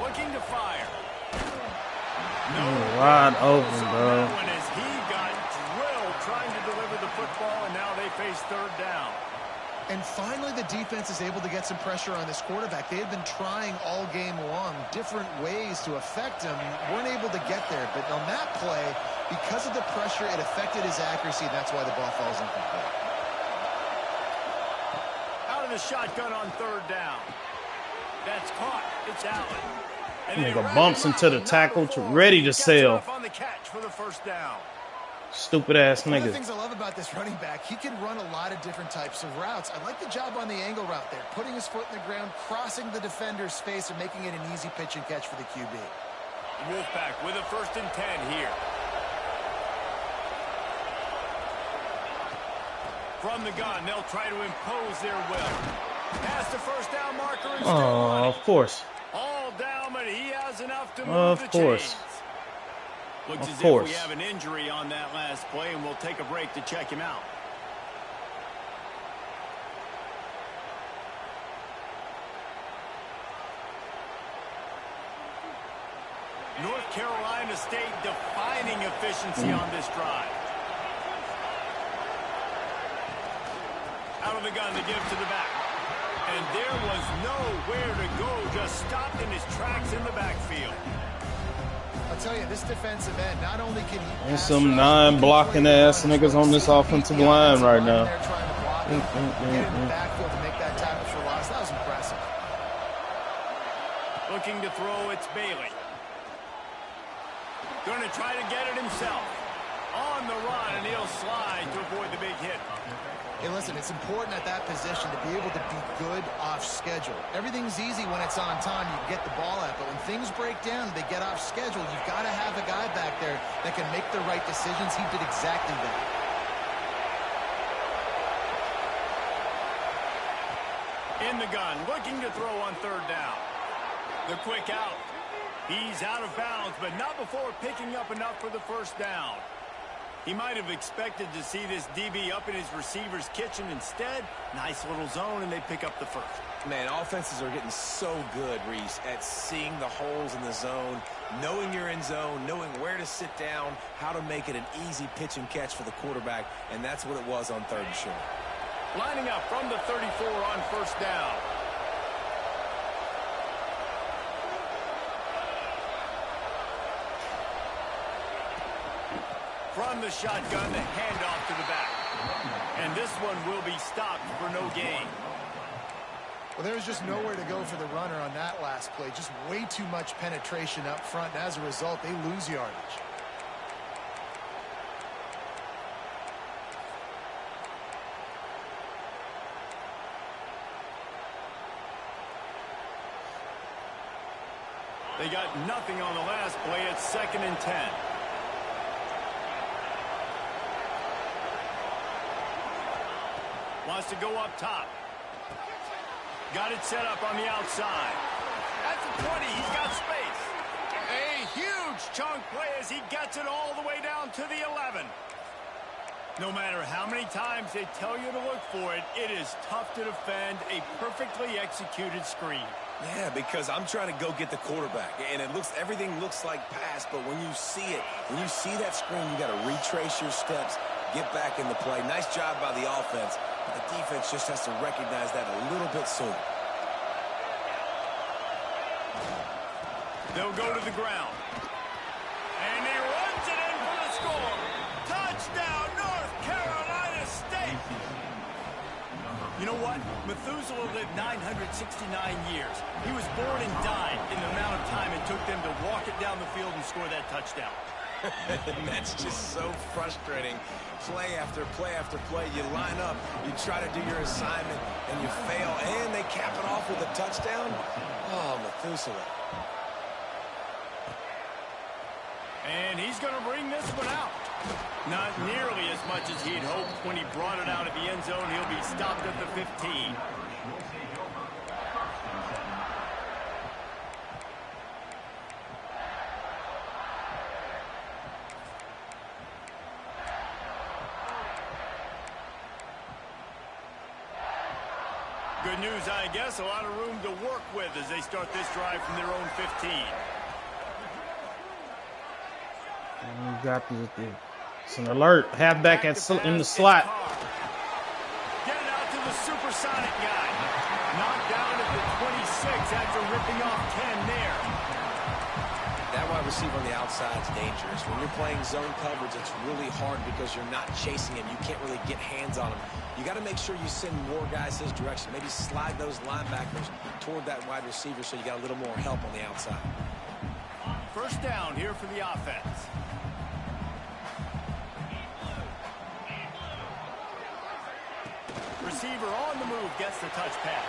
Looking to fire. Wide open, bro. As he got drilled trying to deliver the football, and now they face 3rd down. And finally, the defense is able to get some pressure on this quarterback. They had been trying all game long different ways to affect him. Weren't able to get there. But on that play, because of the pressure, it affected his accuracy. That's why the ball falls incomplete. Out of the shotgun on 3rd down. That's caught. It's Allen. Nigga bumps into the tackle, ready to sail. On the catch for the 1st down. Stupid ass One of the nigga. things I love about this running back, he can run a lot of different types of routes. I like the job on the angle route there, putting his foot in the ground, crossing the defender's face, and making it an easy pitch and catch for the QB. Wolfpack with a 1st and 10 here. From the gun, they'll try to impose their will. Past the 1st down marker and Oh, of course. all down, but he has enough to move the course. chains. Looks Of as course. if we have an injury on that last play, and we'll take a break to check him out. North Carolina State defining efficiency on this drive. Out of the gun, the give to the back. And there was nowhere to go, just stopped in his tracks in the backfield. I'll tell you, this defensive end, not only can he There's pass some rush, non-blocking ass niggas on this offensive line right now. They're trying to block him, get in the backfield to make that tackle for loss. That was impressive. Looking to throw, it's Bailey. Going to try to get it himself. On the run, and he'll slide to avoid the big hit. Hey, listen, it's important at that position to be able to be good off schedule. Everything's easy when it's on time. You get the ball out, but when things break down, they get off schedule. You've got to have a guy back there that can make the right decisions. He did exactly that. In the gun, looking to throw on 3rd down. The quick out. He's out of bounds, but not before picking up enough for the 1st down. He might have expected to see this DB up in his receiver's kitchen. Instead, nice little zone, and they pick up the 1st. Man, offenses are getting so good, Reese, at seeing the holes in the zone, knowing you're in zone, knowing where to sit down, how to make it an easy pitch and catch for the quarterback, and that's what it was on 3rd and short. Lining up from the 34 on 1st down. From the shotgun, the handoff to the back. And this one will be stopped for no gain. Well, there was just nowhere to go for the runner on that last play. Just way too much penetration up front, and as a result, they lose yardage. They got nothing on the last play. It's 2nd and 10. Wants to go up top. Got it set up on the outside. That's the 20. He's got space. A huge chunk play as he gets it all the way down to the 11. No matter how many times they tell you to look for it, it is tough to defend a perfectly executed screen. Yeah, because I'm trying to go get the quarterback, and everything looks like pass, but when you see it, when you see that screen, you got to retrace your steps, get back in the play. Nice job by the offense, but the defense just has to recognize that a little bit sooner. They'll go to the ground. And he runs it in for the score. Touchdown, North Carolina State. You know what? Methuselah lived 969 years. He was born and died in the amount of time it took them to walk it down the field and score that touchdown. That's just so frustrating. Play after play after play. You line up, you try to do your assignment, and you fail, and they cap it off with a touchdown. Oh, Methuselah. And he's going to bring this one out. Not nearly as much as he'd hoped when he brought it out of the end zone. He'll be stopped at the 15. Good news, I guess. A lot of room to work with as they start this drive from their own 15. And we got it's an alert. Halfback in the slot. Get it out to the supersonic guy. Knocked down at the 26 after ripping off 10 there. That wide receiver on the outside is dangerous. When you're playing zone coverage, it's really hard because you're not chasing him. You can't really get hands on him. You got to make sure you send more guys his direction. Maybe slide those linebackers toward that wide receiver so you got a little more help on the outside. First down here for the offense. Receiver on the move gets the touch pass.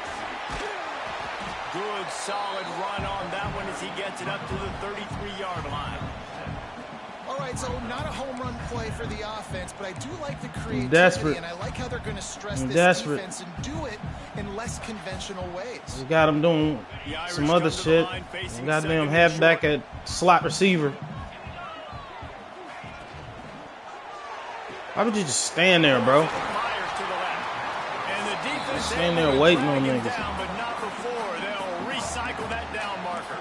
Good, solid run on that one as he gets it up to the 33-yard line. All right, so not a home run play for the offense, but I do like the creativity, desperate. and I like how they're going to stress I'm this desperate. defense and do it in less conventional ways. We got him doing some other shit. Goddamn halfback at slot receiver. Why would you just stand there, bro? Just stand there waiting on niggas. But not before. They'll recycle that down marker.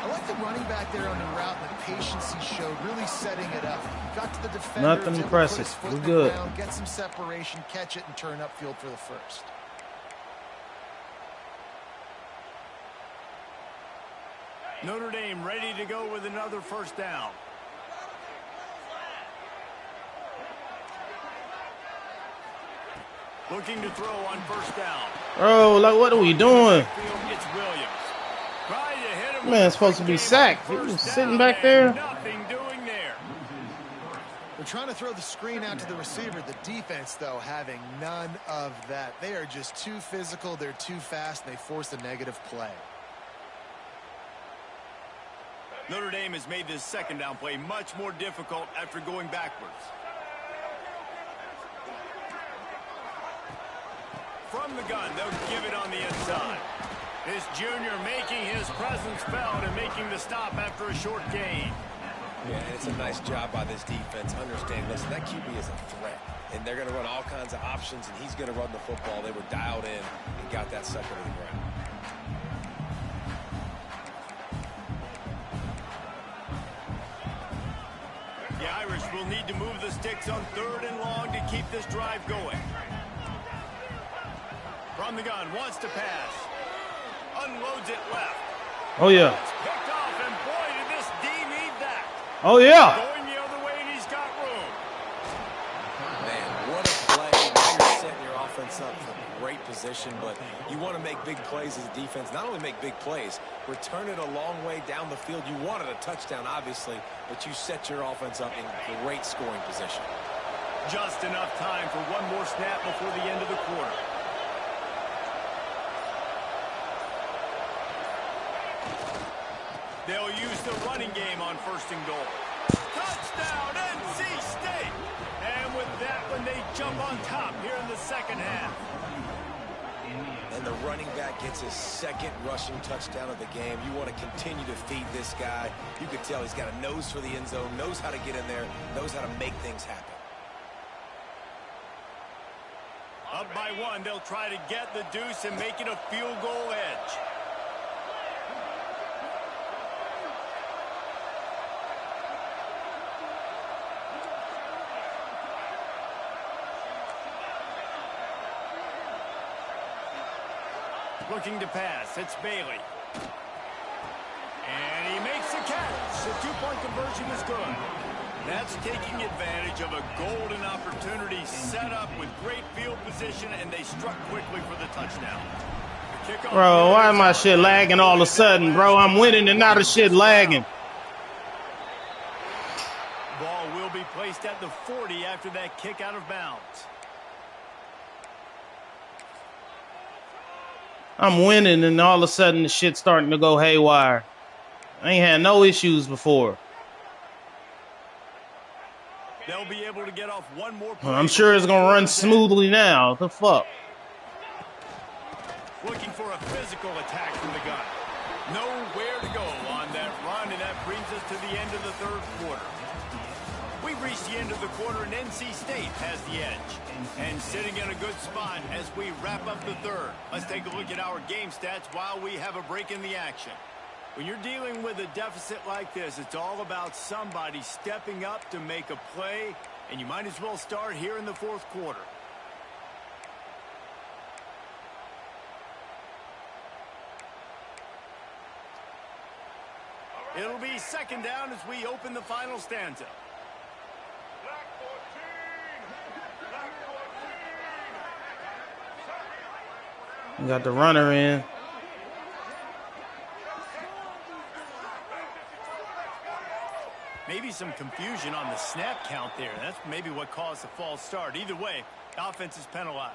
I like the running back there on the route and the patience he showed, really setting it up. Got to the defender. Nothing impressive. We're good. Get some separation, catch it, and turn upfield for the first. Notre Dame ready to go with another first down. Looking to throw on first down. Bro, like, what are we doing? It's Williams. Trying to hit him. Man, it's supposed to be sacked. He was sitting back there. Nothing doing there. They're trying to throw the screen out to the receiver. The defense, though, having none of that. They are just too physical. They're too fast. And they force a negative play. Notre Dame has made this second down play much more difficult after going backwards. From the gun, they'll give it on the inside. This junior making his presence felt and making the stop after a short gain. Yeah, and it's a nice job by this defense. Understand, listen, that QB is a threat. And they're going to run all kinds of options, and he's going to run the football. They were dialed in and got that sucker to the ground. The Irish will need to move the sticks on 3rd and long to keep this drive going. From the gun, wants to pass. Unloads it left. Oh, yeah. It's picked off, and boy, did this D need that. Oh, yeah. Going the other way, and he's got room. Man, what a play. Now you're setting your offense up for great position, but you want to make big plays as a defense. Not only make big plays, return it a long way down the field. You wanted a touchdown, obviously, but you set your offense up in great scoring position. Just enough time for one more snap before the end of the quarter. They'll use the running game on 1st and goal. Touchdown, NC State! And with that one, they jump on top here in the second half. And the running back gets his 2nd rushing touchdown of the game. You want to continue to feed this guy. You can tell he's got a nose for the end zone, knows how to get in there, knows how to make things happen. Up by 1, they'll try to get the deuce and make it a field goal edge. Looking to pass. It's Bailey. And he makes the catch. The 2-point conversion is good. That's taking advantage of a golden opportunity set up with great field position, and they struck quickly for the touchdown. The Bro, why am my shit lagging all of a sudden, bro? I'm winning and now the shit lagging. Ball will be placed at the 40 after that kick out of bounds. I'm winning, and all of a sudden the shit's starting to go haywire. I ain't had no issues before. They'll be able to get off one more play. I'm sure it's going to run smoothly now. The fuck? Looking for a physical attack from the gun. Nowhere to go on that run, and that brings us to the end of the third quarter. We've reached the end of the quarter, and NC State has the edge. And sitting in a good spot as we wrap up the third. Let's take a look at our game stats while we have a break in the action. When you're dealing with a deficit like this, it's all about somebody stepping up to make a play, and you might as well start here in the fourth quarter. It'll be second down as we open the final stanza. We got the runner in. Maybe some confusion on the snap count there. That's maybe what caused the false start. Either way, the offense is penalized.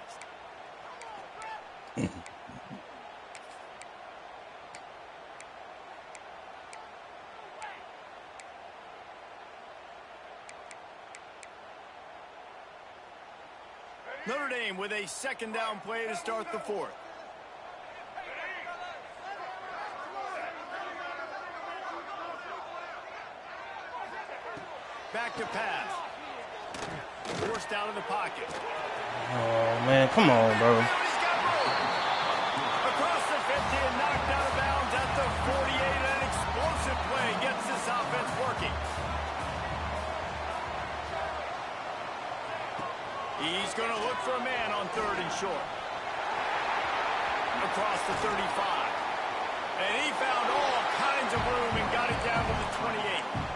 Notre Dame with a second down play to start the fourth. Back to pass. Forced out of the pocket. Oh, man. Come on, bro. Across the 50 and knocked out of bounds at the 48. An explosive play gets this offense working. He's going to look for a man on third and short. Across the 35. And he found all kinds of room and got it down to the 28.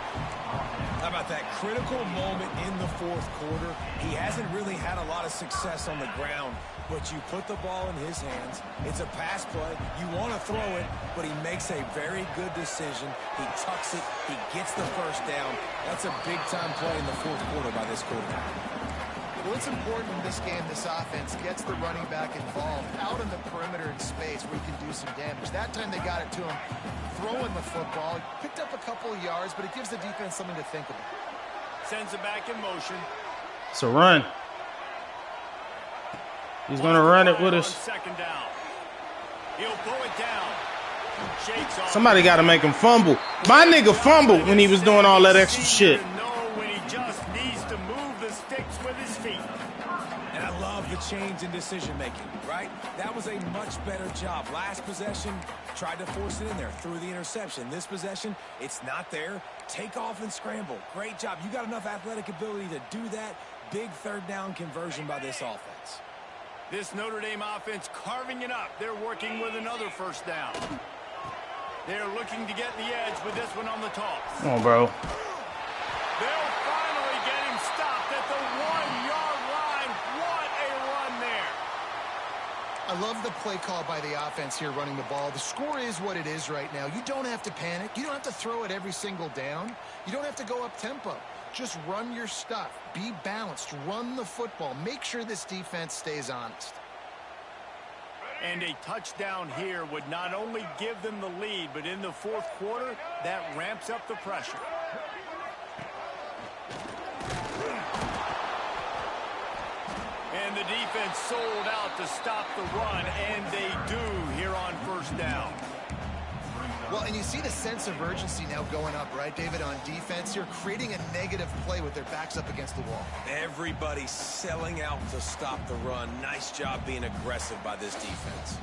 How about that critical moment in the fourth quarter? He hasn't really had a lot of success on the ground, but you put the ball in his hands. It's a pass play. You want to throw it, but he makes a very good decision. He tucks it. He gets the first down. That's a big-time play in the fourth quarter by this quarterback. Well, it's important in this game, this offense gets the running back involved out in the perimeter in space where he can do some damage. That time they got it to him throwing the football. He picked up a couple of yards, but it gives the defense something to think about. Sends it back in motion. It's a run. He's going to run it with us. Second down. He'll pull it down. Shakes off. Somebody got to make him fumble. My nigga fumbled when he was doing all that extra shit. The change in decision-making, right? That was a much better job. Last possession, tried to force it in there, threw the interception. This possession, it's not there. Take off and scramble. Great job. You got enough athletic ability to do that. Big third down conversion by this offense. This Notre Dame offense carving it up. They're working with another first down. They're looking to get the edge with this one on the toss. Come on, bro. They'll finally get him stopped at the 1-yard line. What a run there. I love the play call by the offense here running the ball. The score is what it is right now. You don't have to panic. You don't have to throw it every single down. You don't have to go up tempo. Just run your stuff. Be balanced. Run the football. Make sure this defense stays honest. And a touchdown here would not only give them the lead, but in the fourth quarter, that ramps up the pressure. And the defense sold out to stop the run, and they do here on first down. Well, and you see the sense of urgency now going up, right, David, on defense here, creating a negative play with their backs up against the wall. Everybody's selling out to stop the run. Nice job being aggressive by this defense.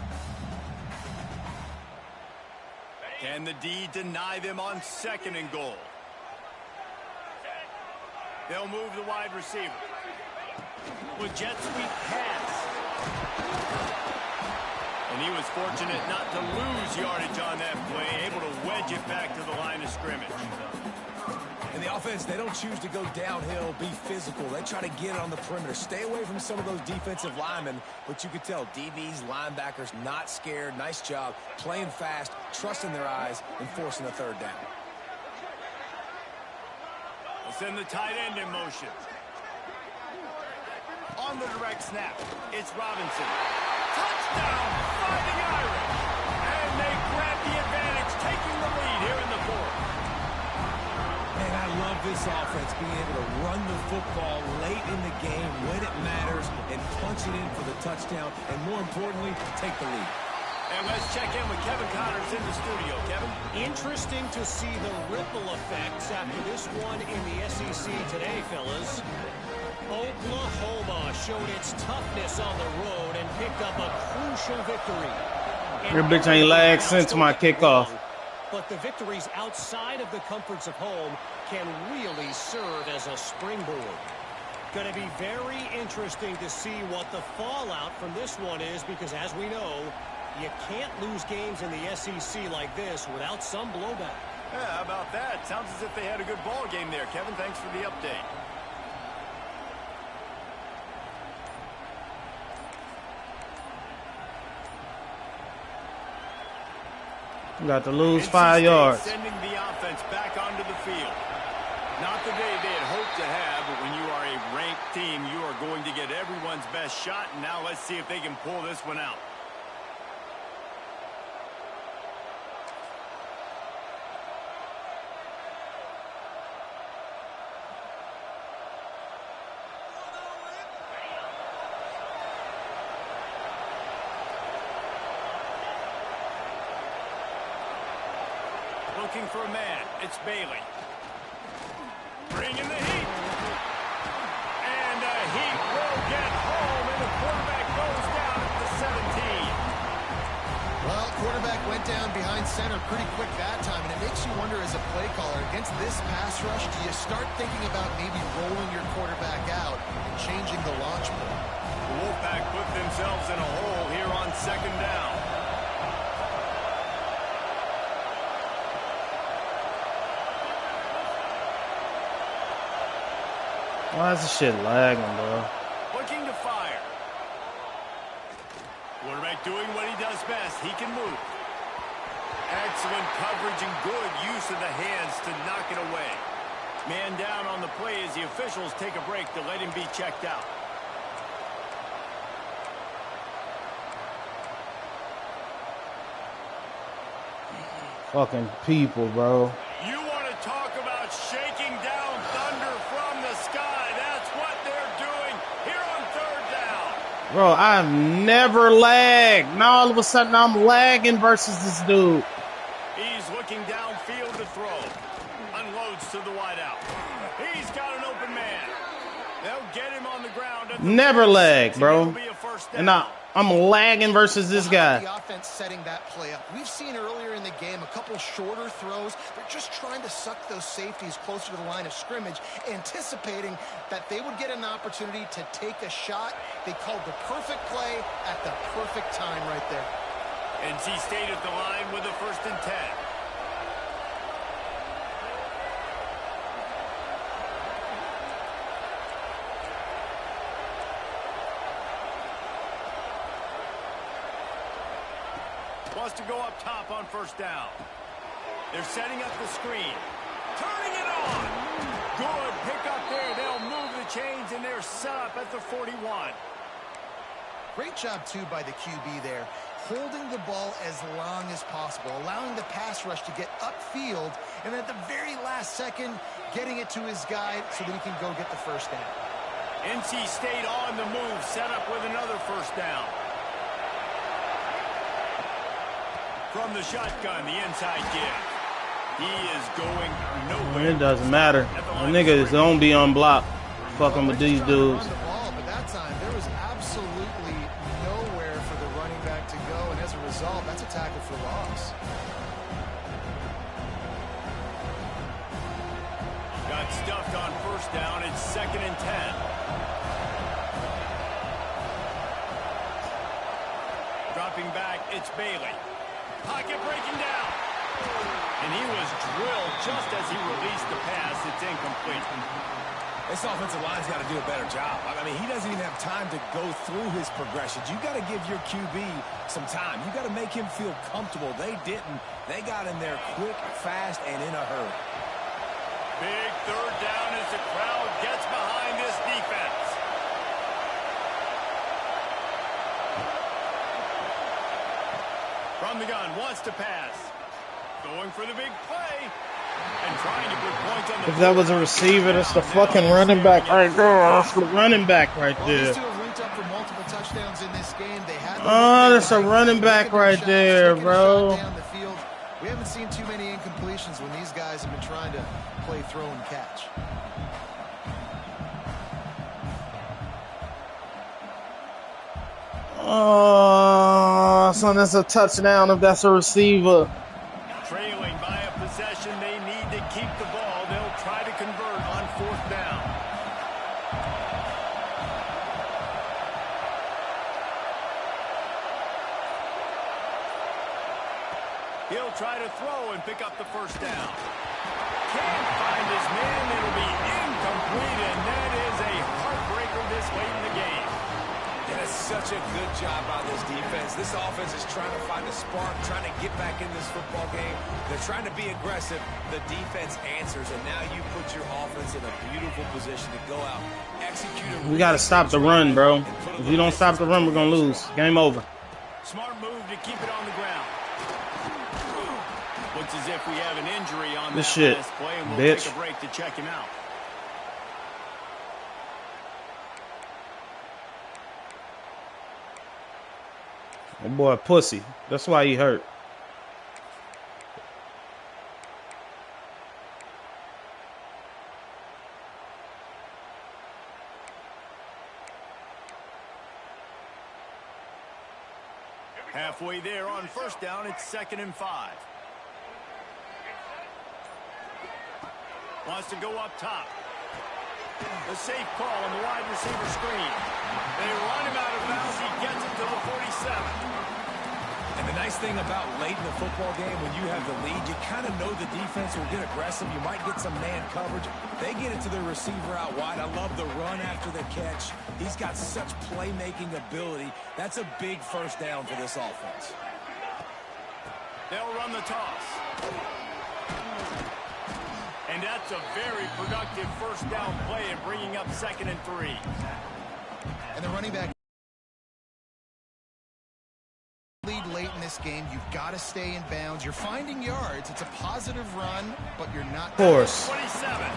Can the D deny them on second and goal? They'll move the wide receiver. With jet sweep pass. And he was fortunate not to lose yardage on that play, able to wedge it back to the line of scrimmage. And the offense, they don't choose to go downhill, be physical. They try to get it on the perimeter. Stay away from some of those defensive linemen, but you could tell DBs, linebackers, not scared. Nice job playing fast, trusting their eyes, and forcing a third down. We'll send the tight end in motion. On the direct snap, it's Robinson. Touchdown, Fighting Irish. And they grab the advantage, taking the lead here in the fourth. Man, I love this offense being able to run the football late in the game when it matters and punch it in for the touchdown, and more importantly, take the lead. And let's check in with Kevin Connors in the studio. Kevin? Interesting to see the ripple effects after this one in the SEC today, fellas. Oklahoma showed its toughness on the road and picked up a crucial victory. Your bitch ain't lagged since my kickoff. But the victories outside of the comforts of home can really serve as a springboard. Going to be very interesting to see what the fallout from this one is, because as we know, you can't lose games in the SEC like this without some blowback. Yeah, how about that? Sounds as if they had a good ball game there, Kevin. Thanks for the update. Got to lose 5 yards. Sending the offense back onto the field. Not the day they had hoped to have, but when you are a ranked team, you are going to get everyone's best shot. And now let's see if they can pull this one out. Looking for a man. It's Bailey. Bringing the heat. And the heat will get home, and the quarterback goes down at the 17. Well, quarterback went down behind center pretty quick that time, and it makes you wonder as a play caller, against this pass rush, do you start thinking about maybe rolling your quarterback out and changing the launch point? The Wolfpack put themselves in a hole here on second down. Why is this shit lagging, bro? Looking to fire. Quarterback doing what he does best. He can move. Excellent coverage and good use of the hands to knock it away. Man down on the play as the officials take a break to let him be checked out. Fucking people, bro. You want to talk about shaking down thunder from the sky. That's what they're doing here on third down. Bro, I've never lagged. Now all of a sudden I'm lagging versus this dude. He's looking downfield to throw. Unloads to the wideout. He's got an open man. They'll get him on the ground. Never lag, bro. And I'm lagging versus this guy. The offense setting that play up. We've seen earlier in the game a couple shorter throws. They're just trying to suck those safeties closer to the line of scrimmage, anticipating that they would get an opportunity to take a shot. They called the perfect play at the perfect time right there. NC State at the line with a 1st and 10. Wants to go up top on 1st down. They're setting up the screen. Turning it on. Good pick up there. They'll move the chains, and they're set up at the 41. Great job, too, by the QB there, holding the ball as long as possible, allowing the pass rush to get upfield, and at the very last second, getting it to his guy so that he can go get the 1st down. NC State on the move, set up with another 1st down. From the shotgun, the inside give. He is going nowhere. It doesn't matter. The nigga is gonna be unblocked. Fucking with these dudes. But that time, there was absolutely nowhere for the running back to go, and as a result, that's a tackle for loss. Got stuffed on 1st down. It's 2nd and 10. Dropping back, it's Bailey. Pocket breaking down. And he was drilled just as he released the pass. It's incomplete. This offensive line's got to do a better job. I mean, he doesn't even have time to go through his progressions. You got to give your QB some time. You got to make him feel comfortable. They didn't. They got in there quick, fast, and in a hurry. Big 3rd down as the crowd gets behind this defense. From the gun, wants to pass. Going for the big play. And trying to put points on the If that was a receiver, that's the fucking running back right there. That's the running back right there. Oh, that's a running back right there, bro. We haven't seen too many incompletions when these guys have been trying to play throw and catch. Oh, so that's a touchdown if that's a receiver. Trailing by a possession, they need to keep the ball. They'll try to convert on 4th down. He'll try to throw and pick up the 1st down. Can't find his man. It'll be incomplete, and that is a heartbreaker this late in the game. That's such a good job by this defense. This offense is trying to find a spark, trying to get back in this football game. They're trying to be aggressive. The defense answers, and now you put your offense in a beautiful position to go out, execute. We got to stop the run, bro. If you don't stop the run, we're going to lose. Game over. Smart move to keep it on the ground. Looks as if we have an injury on this that shit, last play, and we'll bitch. take a break to check him out. That boy a pussy. That's why he hurt. Halfway there on 1st down, it's 2nd and 5. Wants to go up top. The safe call on the wide receiver screen. They run him out of bounds. He gets it to the 47. And the nice thing about late in the football game, when you have the lead, you kind of know the defense will get aggressive. You might get some man coverage. They get it to the receiver out wide. I love the run after the catch. He's got such playmaking ability. That's a big 1st down for this offense. They'll run the toss. And that's a very productive 1st down play and bringing up 2nd and 3. And the running back lead late in this game. You've got to stay in bounds. You're finding yards. It's a positive run, but you're not. Of course. 27.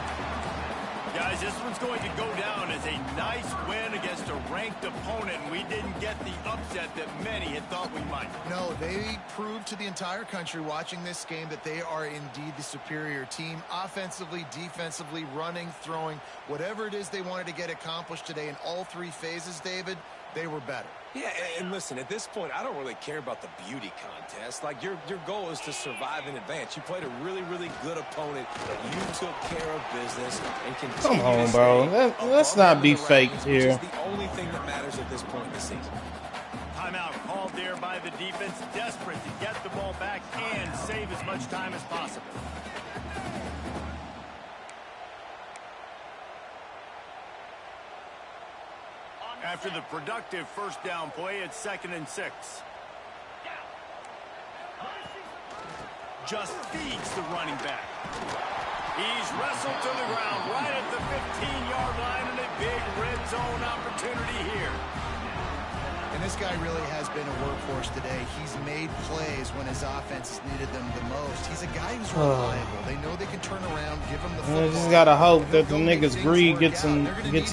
Guys, this one's going to go down as a nice win against a ranked opponent. We didn't get the upset that many had thought we might. No, they proved to the entire country watching this game that they are indeed the superior team. Offensively, defensively, running, throwing, whatever it is they wanted to get accomplished today in all 3 phases, David, they were better. Yeah, and listen, at this point, I don't really care about the beauty contest. Like, your goal is to survive in advance. You played a really, really good opponent. You took care of business and continue. Come on, bro. Let's not be fake here. Which is the only thing that matters at this point in the season. Timeout called there by the defense, desperate to get the ball back and save as much time as possible. After the productive 1st down play, it's 2nd and 6. Just feeds the running back. He's wrestled to the ground right at the 15-yard line, and a big red zone opportunity here. And this guy really has been a workhorse today. He's made plays when his offense has needed them the most. He's a guy who's reliable. They know they can turn around, give him the football. I just gotta hope that the niggas' greed gets in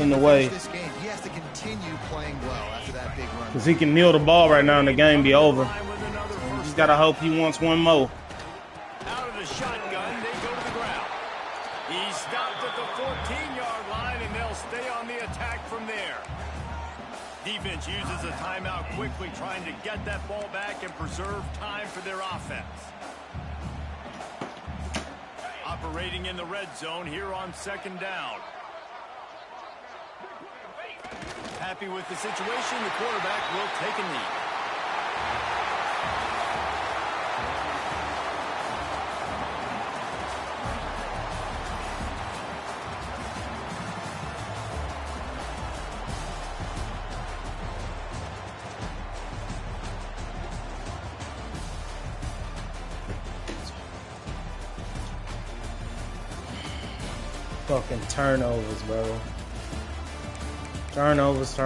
the way. He has to continue playing well after that big run. Because he can kneel the ball right now and the game be over. You just gotta hope he wants one more. Out of the shotgun, they go to the ground. He's stopped at the 14-yard line, and they'll stay on the attack from there. Defense uses a timeout quickly, trying to get that ball back and preserve time for their offense. Operating in the red zone here on 2nd down. Happy with the situation, the quarterback will take a knee. Fucking turnovers, bro. Turnovers.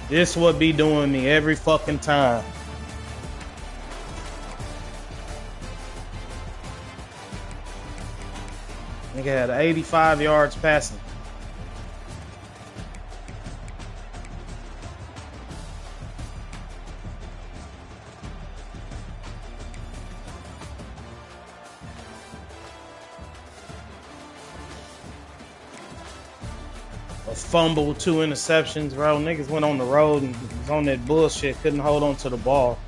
This would be doing me every fucking time. Nigga had 85 yards passing. A fumble, 2 interceptions, bro. Niggas went on the road and was on that bullshit. Couldn't hold on to the ball.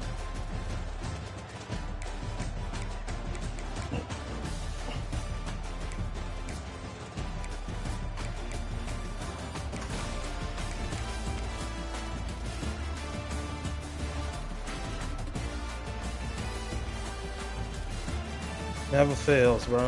Never fails, bro.